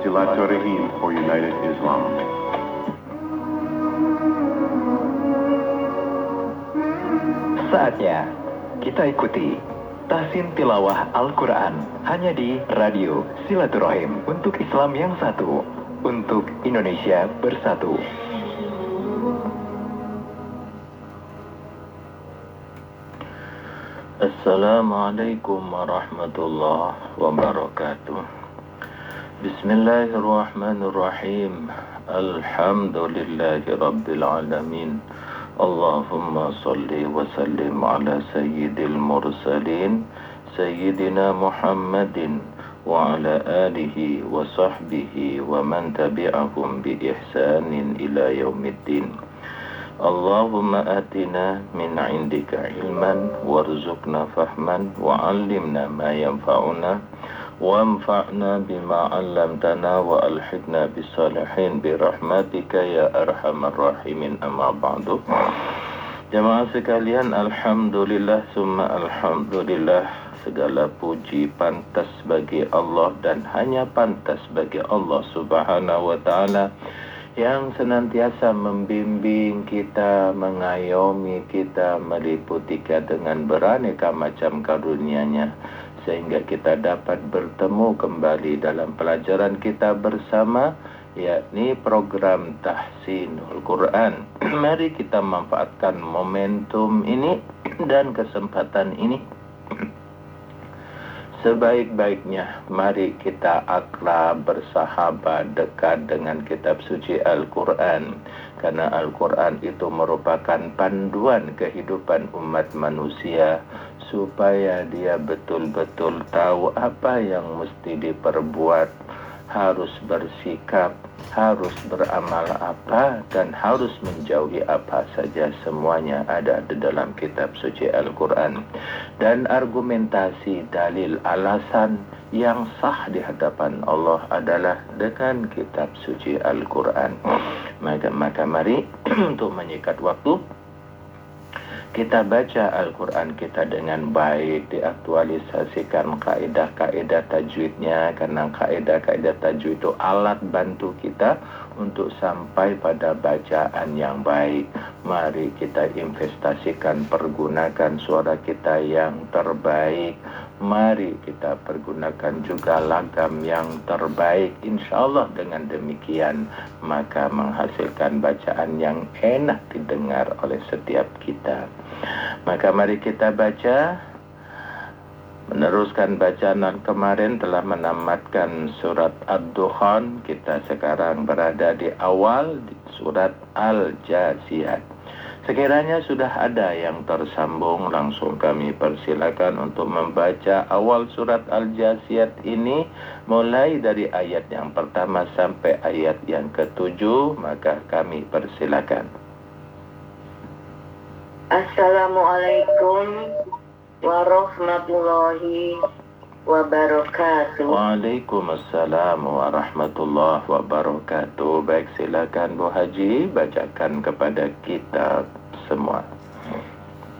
Silaturahim for United Islam. Saatnya kita ikuti tahsin tilawah Al-Quran hanya di Radio Silaturahim untuk Islam yang satu, untuk Indonesia bersatu. Assalamualaikum warahmatullahi wabarakatuh. Bismillahirrahmanirrahim. Alhamdulillahi rabbil alamin. Allahumma salli wa sallim ala sayyidil mursalin Sayyidina Muhammadin wa ala alihi wa sahbihi wa man tabi'ahum bi ihsanin ila yaumiddin. Allahumma atina min indika ilman warzuqna fahman wa 'allimna ma yanfa'una wanfa'na bima 'allamtana wa alhiqna bis salihin bi rahmatika ya arhamar rahimin, amma ba'du. Jamaah sekalian, alhamdulillah summa alhamdulillah, segala puji pantas bagi Allah dan hanya pantas bagi Allah Subhanahu wa taala yang senantiasa membimbing kita, mengayomi kita, meliputi kita dengan beraneka macam karunia-Nya, sehingga kita dapat bertemu kembali dalam pelajaran kita bersama, yakni program Tahsinul Quran. Mari kita manfaatkan momentum ini dan kesempatan ini sebaik-baiknya. Mari kita akrab, bersahabat, dekat dengan kitab suci Al-Quran, karena Al-Quran itu merupakan panduan kehidupan umat manusia, supaya dia betul-betul tahu apa yang mesti diperbuat, harus bersikap, harus beramal apa, dan harus menjauhi apa saja. Semuanya ada di dalam kitab suci Al-Quran. Dan argumentasi, dalil, alasan yang sah di hadapan Allah adalah dengan kitab suci Al-Quran. Maka mari untuk menyikat waktu, kita baca Al-Quran kita dengan baik, diaktualisasikan kaidah-kaidah tajwidnya, karena kaidah-kaidah tajwid itu alat bantu kita untuk sampai pada bacaan yang baik. Mari kita investasikan, pergunakan suara kita yang terbaik. Mari kita pergunakan juga lagam yang terbaik. Insya Allah dengan demikian maka menghasilkan bacaan yang enak didengar oleh setiap kita. Maka mari kita baca, meneruskan bacaan kemarin telah menamatkan surat Ad-Dukhan. Kita sekarang berada di awal di surat Al-Jasiyat. Sekiranya sudah ada yang tersambung, langsung kami persilakan untuk membaca awal surat Al-Jasiyat ini, mulai dari ayat yang pertama sampai ayat yang ke-7. Maka kami persilakan. Assalamualaikum warahmatullahi wabarakatuh. Waalaikumsalam warahmatullahi wabarakatuh. Baik, silakan Bu Haji bacakan kepada kita semua.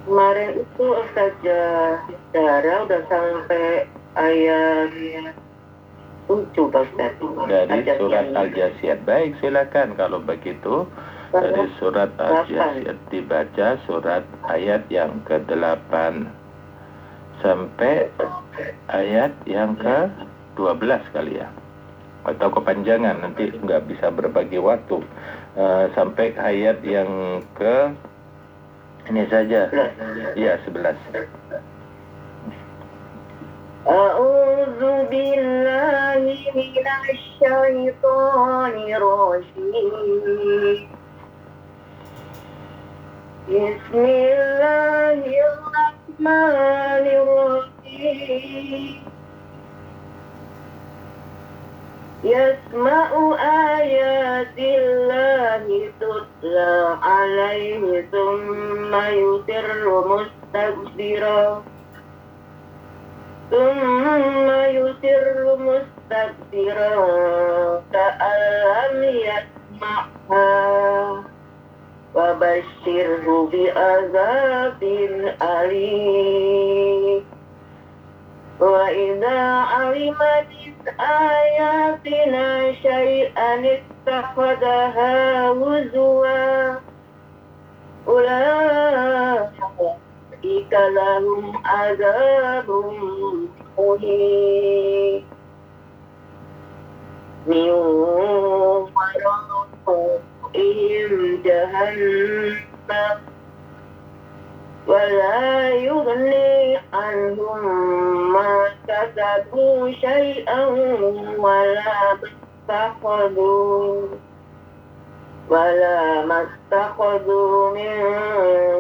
Kemarin itu Ustazah Dara udah sampai ayat 7 Pak Ustaz. Dari surat Al-Jasiyat. Baik, silakan kalau begitu. Dari surat Al-Jasiyat dibaca surat ayat yang ke-8 sampai ayat yang ke-12 kali ya, atau kepanjangan nanti nggak bisa berbagi waktu. Sampai ayat yang ke ini saja ya, 11. A'udzu billahi minasy syaithanir rajim. Bismillahirrahmanirrahim. Yasma'u ayatillahi tutla alaihi thumma yusirru mustakbira ka'allam yasma'ha wa basyirhu bi'azabin alim. وإذا علم من آياتنا شيئا اتخذها هزوا أولئك لهم عذاب مهين من ورائهم جهنم ولا يغني عنهم ما كسبوا شيئا ولا ما اتخذوا من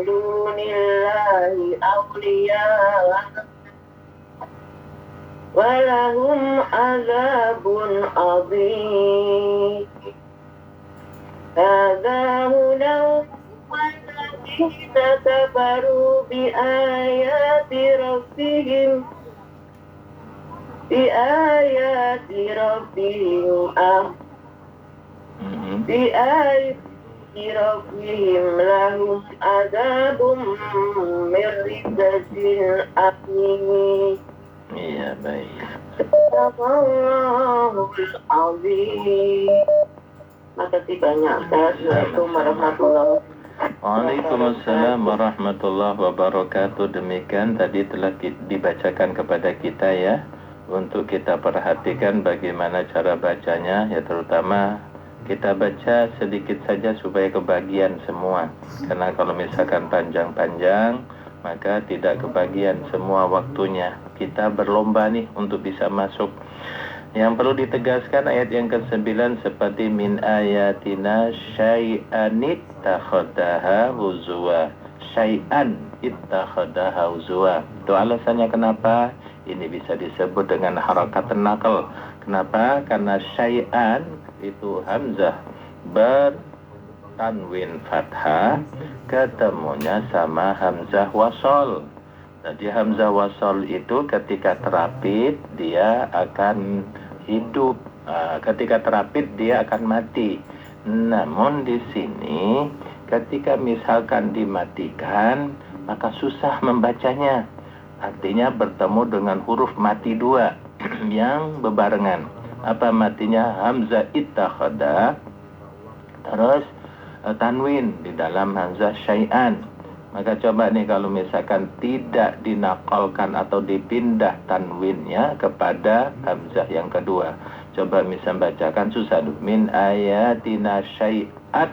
دون الله أولياء ولهم عذاب عظيم هذا هدى والذين كفروا بآيات ربهم لهم عذاب من رجز أليم. Iya, baik. Allahul Azim. Makasih banyak. Assalamualaikum warahmatullahi wabarakatuh. Waalaikumsalam warahmatullahi wabarakatuh. Demikian tadi telah dibacakan kepada kita ya. Untuk kita perhatikan bagaimana cara bacanya, ya terutama kita baca sedikit saja supaya kebagian semua. Karena kalau misalkan panjang-panjang, maka tidak kebagian semua waktunya. Kita berlomba nih untuk bisa masuk. Yang perlu ditegaskan ayat yang ke-9 seperti min ayatina syai'an ittakhadaha huzwa. Syai'an ittakhadaha huzwa. Itu alasannya kenapa ini bisa disebut dengan harakat naqal. Kenapa? Karena syai'an itu hamzah bertanwin fathah ketemunya sama hamzah wasol. Jadi hamzah wasol itu ketika terapit dia akan hidup, ketika terapit dia akan mati. Namun di sini ketika misalkan dimatikan maka susah membacanya. Artinya bertemu dengan huruf mati dua yang bebarengan. Apa matinya? Hamzah ittakhada terus tanwin di dalam hamzah syai'an. Maka coba nih kalau misalkan tidak dinakalkan atau dipindah tanwinnya kepada hamzah yang kedua. Coba misal bacakan susah dulu. Min ayatina syai'at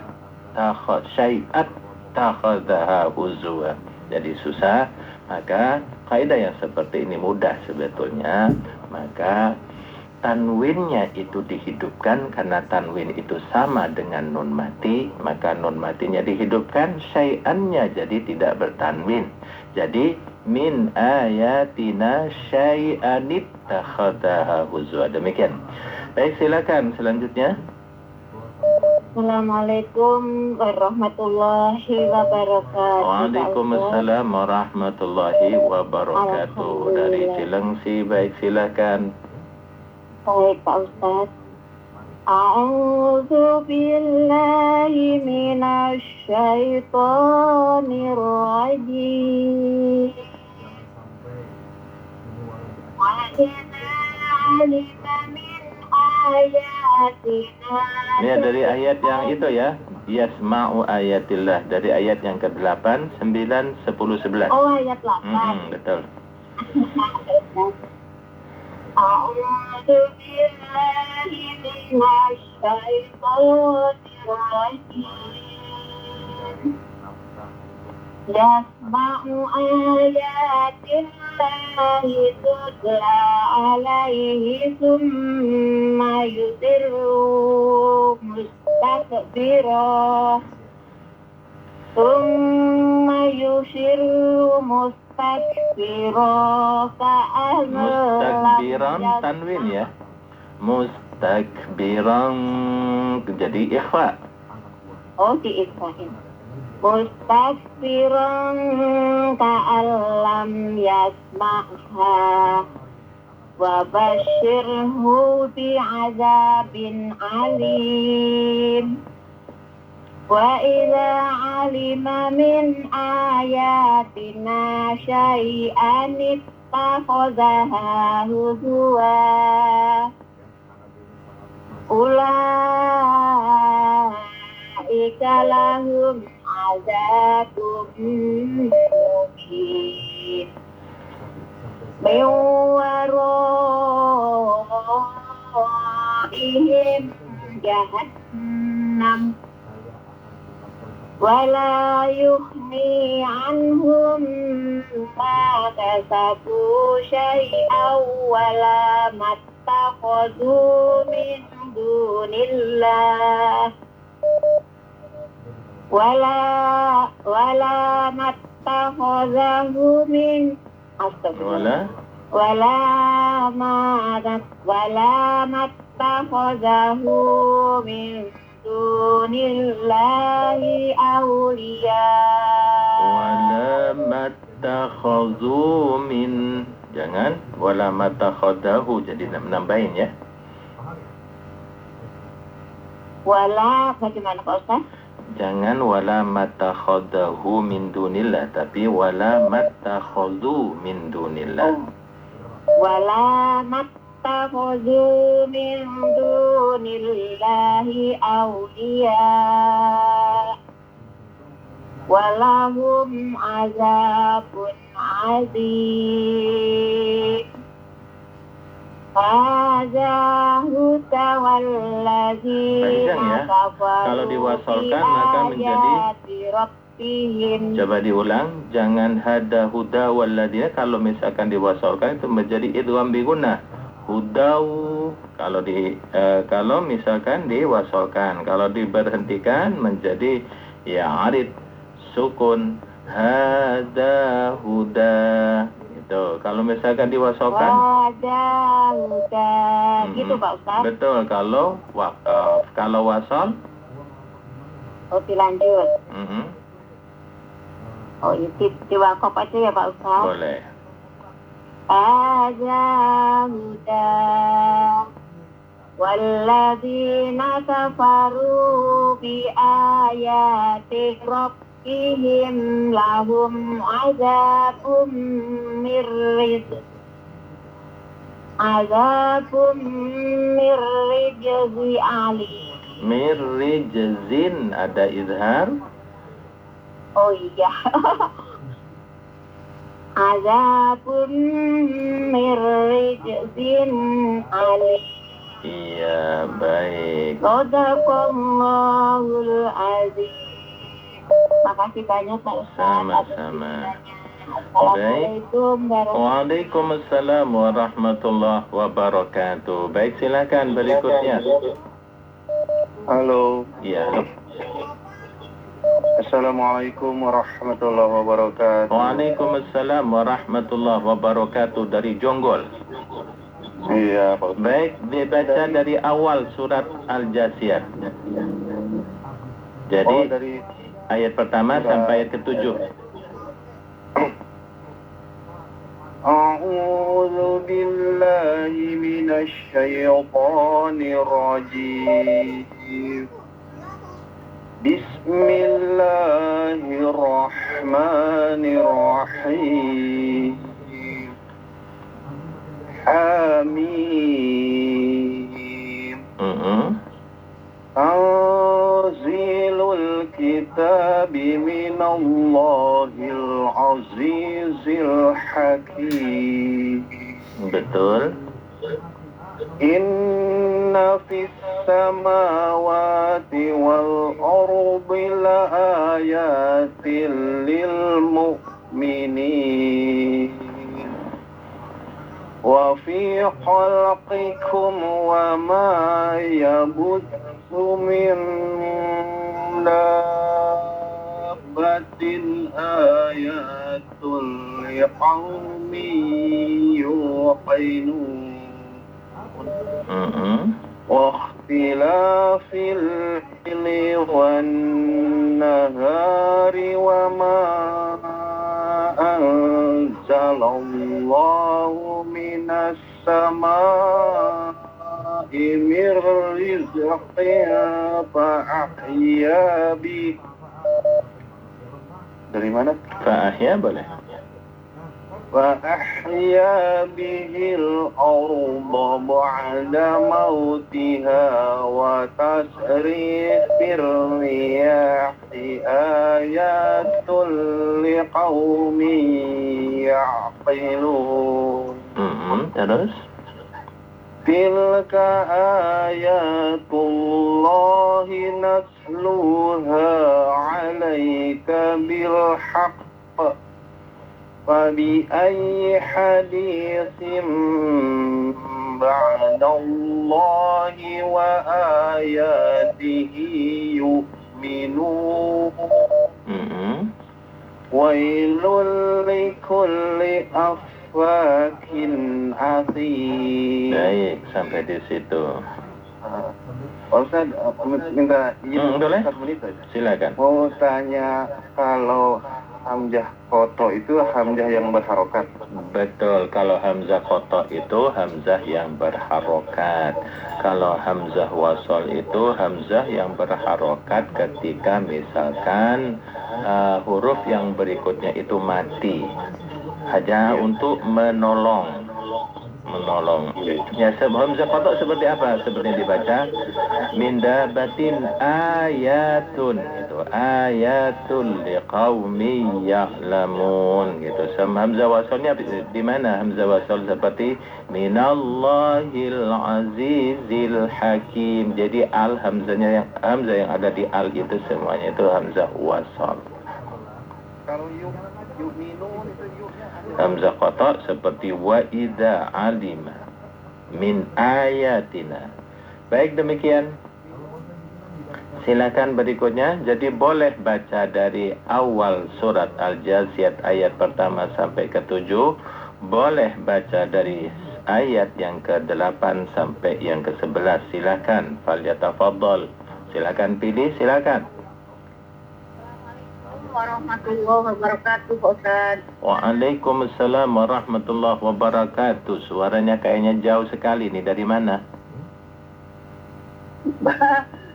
takhadaha huzwa. Jadi susah. Maka kaidah yang seperti ini mudah sebetulnya. Maka tanwinnya itu dihidupkan karena tanwin itu sama dengan nun mati, maka nun matinya dihidupkan, syai'annya jadi tidak bertanwin. Jadi min ayatina syai'an ittakhadaha huzwa. Demikian. Baik, silakan selanjutnya. Assalamualaikum warahmatullahi wabarakatuh. Waalaikumsalam warahmatullahi wabarakatuh. Dari Cilengsi, baik silakan. Baik Pak Ustaz. A'udzu billahi minasy syaithanir rajim. Wa idza 'alima min ayatina. Ya, dari ayat yang itu ya. Yasma'u ayatillah. Dari ayat yang ke-8, 9, 10, 11. Oh, ayat 8. Betul. A'udzu billahi minasy syaithanir rajim. Yasma'u ayatillahi tutla alaihi summa yusirru mustakbira mustakbiran tanwin ya. Mustakbiran jadi ikhfa. Oh, diikhfain. Mustakbiran ka'allam yasma'ha wa basyirhu bi'adzabin alim. Wa idza 'alima min ayatina syai'an اتخذها هزوا أولئك لهم عذاب مهين من ورائهم جهنم ولا يغني عنهم ما كسبوا شيئا ولا ما اتخذوا من دون الله ولا ما اتخذه من ولا ما اتخذه من دون الله أولياء Wala mattakhadhu min, jangan wala mattakhadahu, jadi nambahin ya. Wala, bagaimana Pak Ustaz? Jangan wala mattakhadahu min dunillah, tapi wala mattakhadhu min dunillah. Wala mattakhadhu min dunillahi awliya walahum azabun azim. Hadza huda walladzina kafaru Kalau diwasalkan maka menjadi, coba diulang, jangan hada huda walladzina, kalau misalkan diwasalkan itu menjadi idgham bi gunnah. Hudau kalau misalkan diwasalkan, kalau diberhentikan menjadi arid sukun hada huda. Itu kalau misalkan diwasalkan hada huda, gitu Pak Ustaz. Betul. Kalau wasal dilanjut. Diwakaf aja ya Pak Ustaz. Boleh. Hada huda walladzina kafaru bi ayati rabbihim lahum azabun mir rijzi alim. Mir rijzin ada izhar. Oh iya. Azabun mir rijzin alim. Iya, baik. Sadaqallahul azim. Makasih banyak Pak Ustaz. Sama-sama. Assalamualaikum Waalaikumsalam warahmatullahi wabarakatuh. Baik, silakan berikutnya. Halo. Iya, halo. Assalamualaikum warahmatullahi wabarakatuh. Waalaikumsalam warahmatullahi wabarakatuh dari Jonggol. Iya, Pak Ustaz. Baik, dibaca dari awal surat Al-Jasiyah. Jadi dari ayat pertama sampai ayat ke-7. A'udzu billahi minasy syaithanir rajim. Bismillahirrahmanirrahim. Hamim. Tanzilul kitabi minallahil azizil hakim. Betul. Inna fis samawati wal ardi la ayatin lil mu'minin wa fi khalqikum wa ma yabuthu min dabbatin ayatul liqaumin yuqinun. واختلاف الليل والنهار وما أنزل الله من السماء من رزق فأحيا به. Dari mana? Fa'ahya boleh. وأحيا به الأرض بعد موتها وتصريف الرياح آيات لقوم يعقلون. Terus? تلك آيات الله نتلوها عليك بالحق فبأي حديث بعد الله وآياته يؤمنون. ويل لكل أفاك أثيم. Baik, sampai di situ. Ustaz, minta izin boleh? 1 menit saja. Silakan. Mau tanya, kalau hamzah koto itu hamzah yang berharokat. Betul, kalau hamzah koto itu hamzah yang berharokat. Kalau hamzah wasol itu hamzah yang berharokat ketika misalkan huruf yang berikutnya itu mati. Hanya untuk menolong. Ya, hamzah koto seperti apa? Seperti dibaca min dabatin ayatun, itu ayatul liqaumi ya'lamun gitu. Hamzah wasalnya di mana hamzah wasal? Seperti minallahil azizil hakim. Jadi al hamzah yang ada di al itu semuanya itu hamzah wasal. Kalau yu'minun itu Hamzah qata seperti wa idza alima min ayatina. Baik, demikian. Silakan berikutnya. Jadi boleh baca dari awal surat Al-Jasiyat ayat pertama sampai ke-7. Boleh baca dari ayat yang ke-8 sampai yang ke-11. Silakan. Falyatafaddal. Silakan pilih, silakan. Warahmatullahi wabarakatuh, Ustaz. Waalaikumsalam warahmatullahi wabarakatuh. Suaranya kayaknya jauh sekali nih. Dari mana?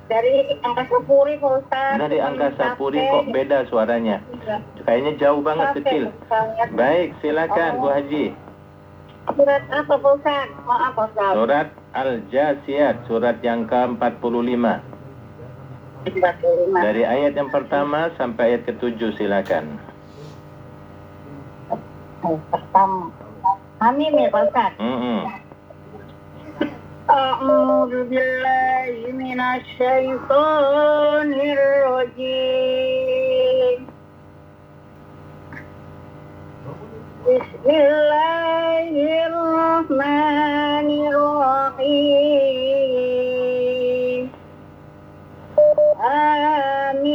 Dari Angkasa Puri, Ustaz. Dari Angkasa Puri kok beda suaranya? Kayaknya jauh banget, kecil. Baik, silakan Bu Haji. Surat apa, Ustaz? Maaf, Ustaz. Surat Al-Jasiyat, surat yang ke-45. Dari ayat yang pertama sampai ayat ke-7, silakan. Pertama. Amin ya, Ustaz. A'udzu billahi minasy syaithanir rajim. Bismillahirrahmanirrahim. Amin.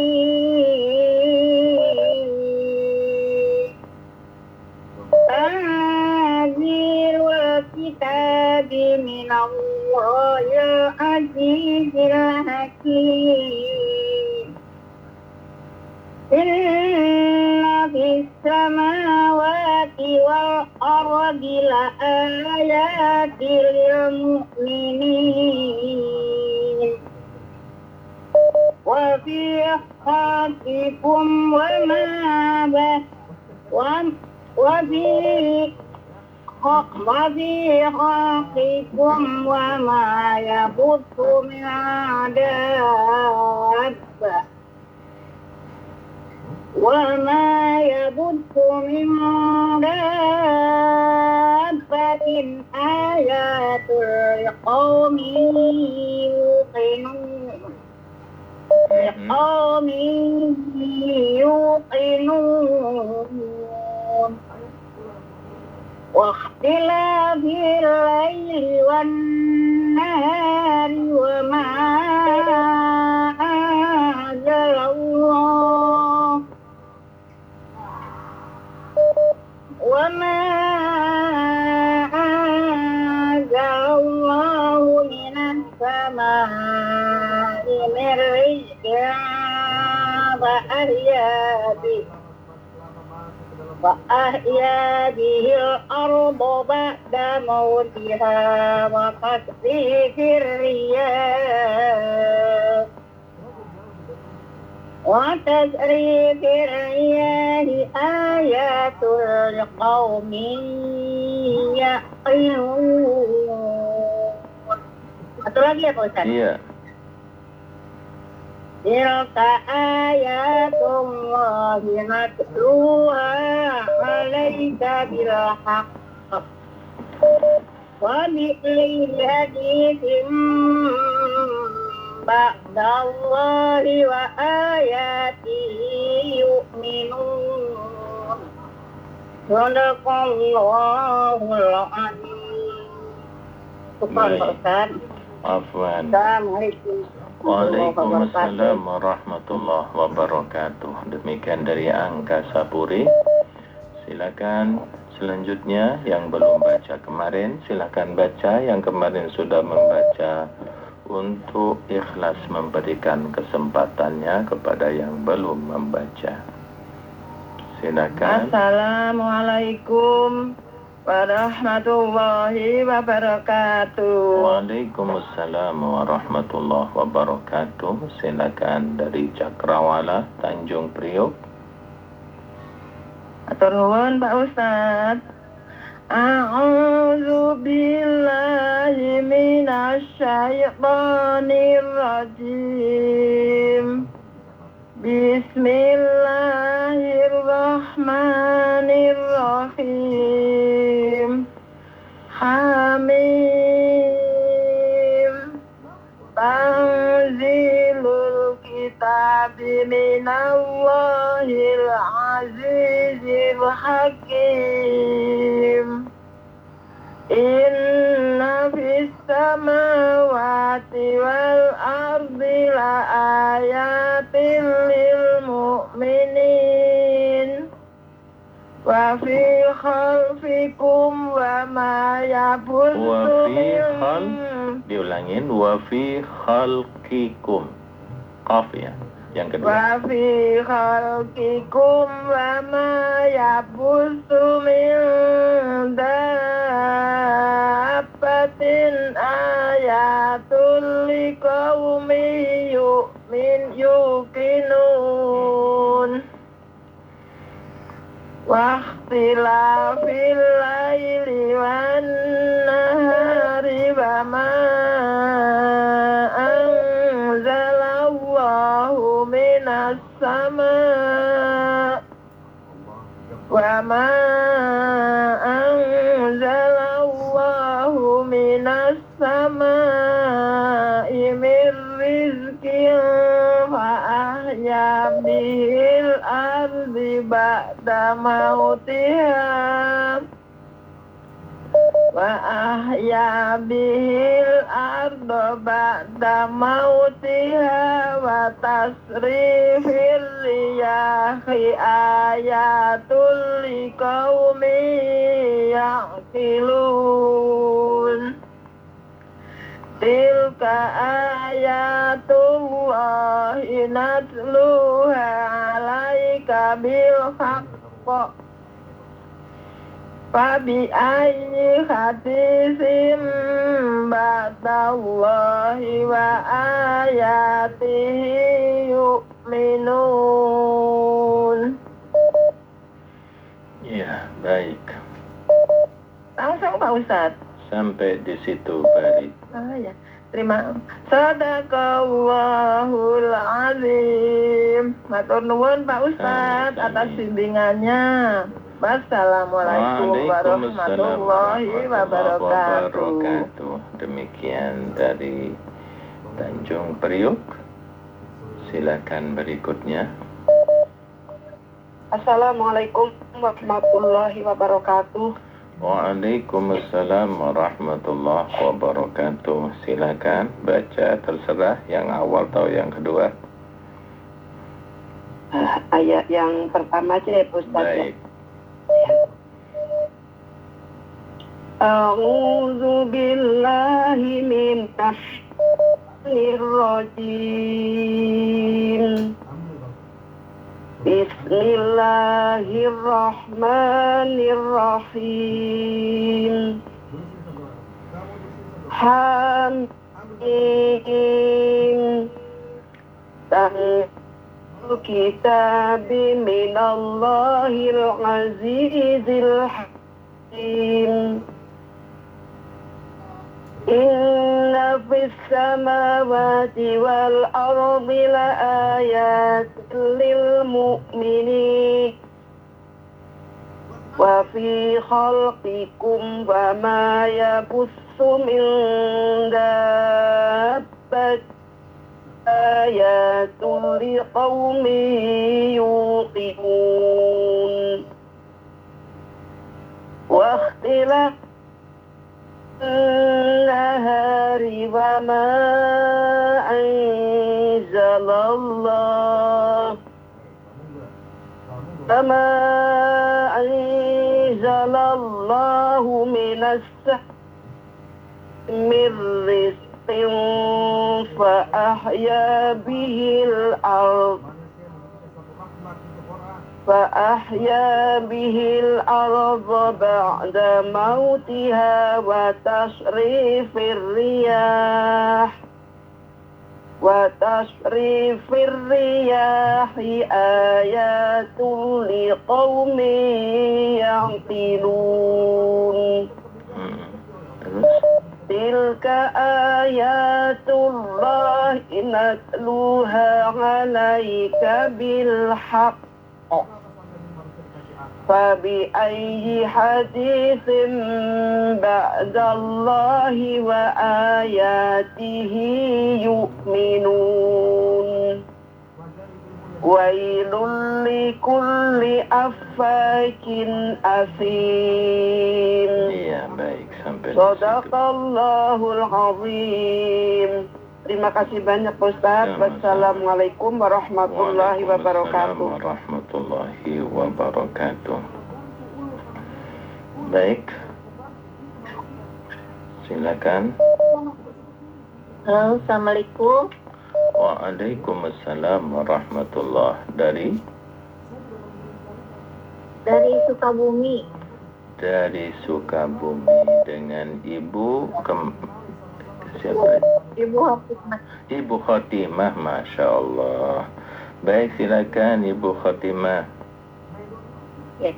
Tanzilul kitabi minallahil azizil hakim. Inna fis samawati wal ardi la ayatin lil mu'minin. Wa fi khatikum wa ma khatikum wa ma yabuthu min dabba وما يبث من دابة آيات لقوم يوقنون واختلاف الليل والنهار وما أنزل الله من السماء من رزق فأحيا به الأرض بعد موتها وتصريف الرياح وتسريف الرياح آيات لقوم يعقلون. Satu lagi ya Pak Ustaz? Iya. Tilka ayatullahi natluha alaika bilhaq wa bi'li hadithin ba'dallahi wa ayatihi yu'minun. Sadaqallahul azim. Syukran Pak Ustaz. Afwan. Assalamualaikum. Waalaikumsalam warahmatullahi wabarakatuh. Demikian dari Angkasa Puri. Silakan selanjutnya yang belum baca kemarin, silakan baca. Yang kemarin sudah membaca, untuk ikhlas memberikan kesempatannya kepada yang belum membaca. Silakan. Assalamualaikum warahmatullahi wabarakatuh. Waalaikumsalam warahmatullahi wabarakatuh. Silakan dari Cakrawala, Tanjung Priok. Atur nuwun Pak Ustaz. A'udzu billahi minasy syaithanir rajim. Bismillahirrahmanirrahim. Hamim. Tanzilul kitabi minallahil azizil hakim. Inna fis samawati wal ardi la ayatin lil mu'minin wa fi khalfikum wa ma yabuthu diulangin, wa fi khalqikum. Qaf ya, yang kedua. wa fi khalqikum wa ma yabuthu min dabbatin ayatul liqaumin yuqinun. Wa ikhtilafil laili wan nahari wa ma anzalallahu minas sama' wa ma anzalallahu minas sama'i mir rizqin fa ahya bihil ardi ba'da mautiha wa ahya bihil arda ba'da mautiha wa tasrifir riyahi ayatul liqaumin ya'qilun. Tilka ayatullahi natluha alaika bil haqq. Fabi ayyi hadisin ba'dallahi wa ayatihi yu'minun. Ya, baik. Langsung Pak Ustadz. Sampai di situ balik. Ya. Terima. Sadaqallahul azim. Matur nuwun Pak Ustadz atas bimbingannya. Wassalamualaikum warahmatullahi wabarakatuh. Demikian dari Tanjung Priok. Silakan berikutnya. Assalamualaikum warahmatullahi wabarakatuh. Waalaikumsalam warahmatullahi wabarakatuh. Silakan baca, terserah yang awal atau yang kedua. Ayat yang pertama aja ya Ustaz. Baik. A'udzu billahi minasy syaitonir rajim. Bismillahirrahmanirrahim. Hamim. الكتاب من الله العزيز الحكيم إن في السماوات والأرض لآيات للمؤمنين وفي خلقكم وما يبث من دابة آيات لقوم يوقنون واختلاف النهار وما أنزل الله من السماء من رزق فأحيا به الأرض بعد موتها وتصريف الرياح آيات لقوم يعقلون تلك آيات الله نتلوها عليك بالحق فبأي حديث بعد الله وآياته يؤمنون ويل لكل أفاك أثيم. Iya, baik, sampai Sadaqallahul azim. Terima kasih banyak Ustaz. Wassalamualaikum warahmatullahi wabarakatuh. Warahmatullahi wabarakatuh. Baik. Silakan. Halo, Assalamualaikum. Waalaikumsalam warahmatullah. Dari Sukabumi. Dari Sukabumi dengan Ibu siapa? Ibu Hafizah. Ibu Khotimah, Masya Allah. Baik, silakan Ibu Khotimah. Ya.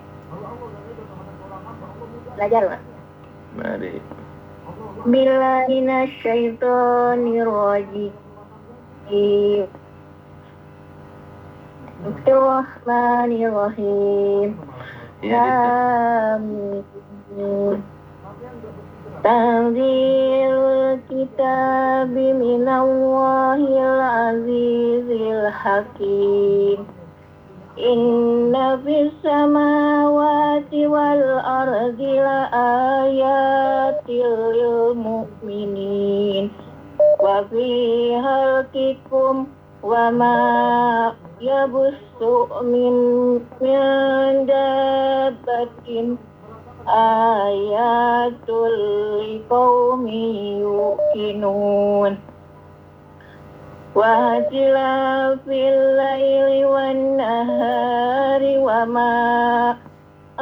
Belajar, Pak. Mari. Bismillahirrahmanirrahim. Bismillahirrahmanirrahim. Amin. Tanzilul kitabi minallahil azizil hakim. Inna fis samawati wal ardi la ayatil lil mu'minin wa fi halqikum wa ma yabussu min dabbatin ayatul liqaumin yuqinun wa tilafil laili wan nahari wa ma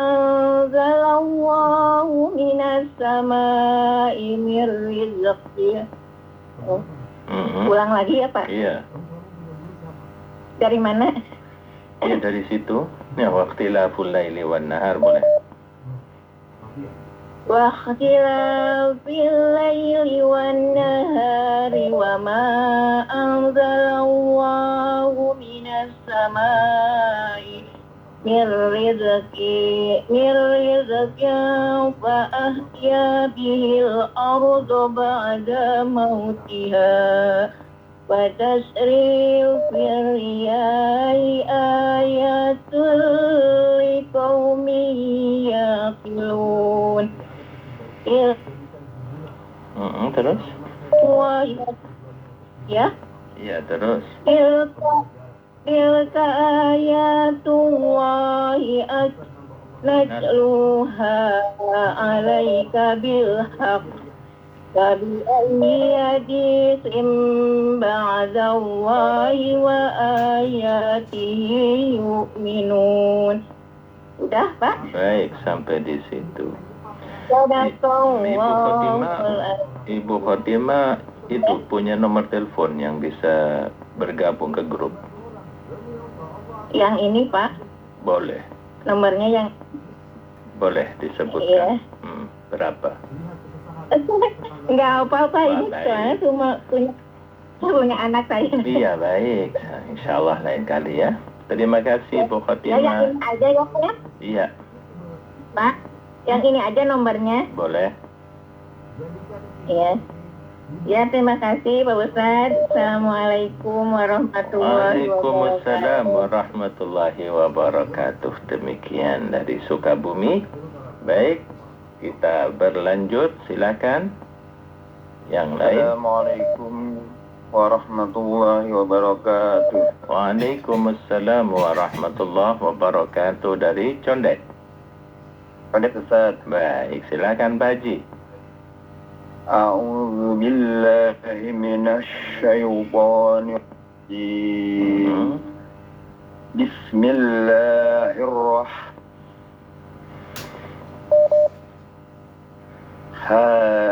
anzalallahu minas samai mir rizqi. Ulang lagi ya, Pak? Iya. Dari mana? Iya, dari situ. Ya, waqtilaful laili wan nahar boleh. واختلاف الليل والنهار وما أنزل الله من السماء من رزق فأحيا به الأرض بعد موتها وتسريف الرياح آيات لقوم يعقلون. Terus? Ya? Iya, terus. Tilka ayatullahi natluha alaika bilhaq fabi'ayyi haditsin ba'dallahi wa ayatihi yu'minun. Udah, Pak? Baik, sampai di situ. Ibu Khotimah itu punya nomor telepon yang bisa bergabung ke grup. Yang ini Pak, Boleh. nomornya yang Boleh disebutkan. Iya. Berapa? Enggak apa-apa ini Baik. soalnya cuma punya anak saya. Iya, baik. Insya Allah lain kali ya. Terima kasih Bu Ya, yang Khotimah. ini aja ya Pak ya, Iya, Pak. Yang ini aja nomornya. boleh. Iya. Ya, terima kasih Pak Ustadz. Assalamualaikum warahmatullahi Waalaikumsalam wabarakatuh. warahmatullahi wabarakatuh. Demikian dari Sukabumi. Baik, kita berlanjut. Silakan. Yang lain. Assalamualaikum warahmatullahi wabarakatuh. Waalaikumsalam warahmatullahi wabarakatuh. Dari Condet. Pada Ustaz, Baik, silakan Pak Haji. A'udzu billahi minasy syaithanir rajim. Bismillahirrahmanirrahim.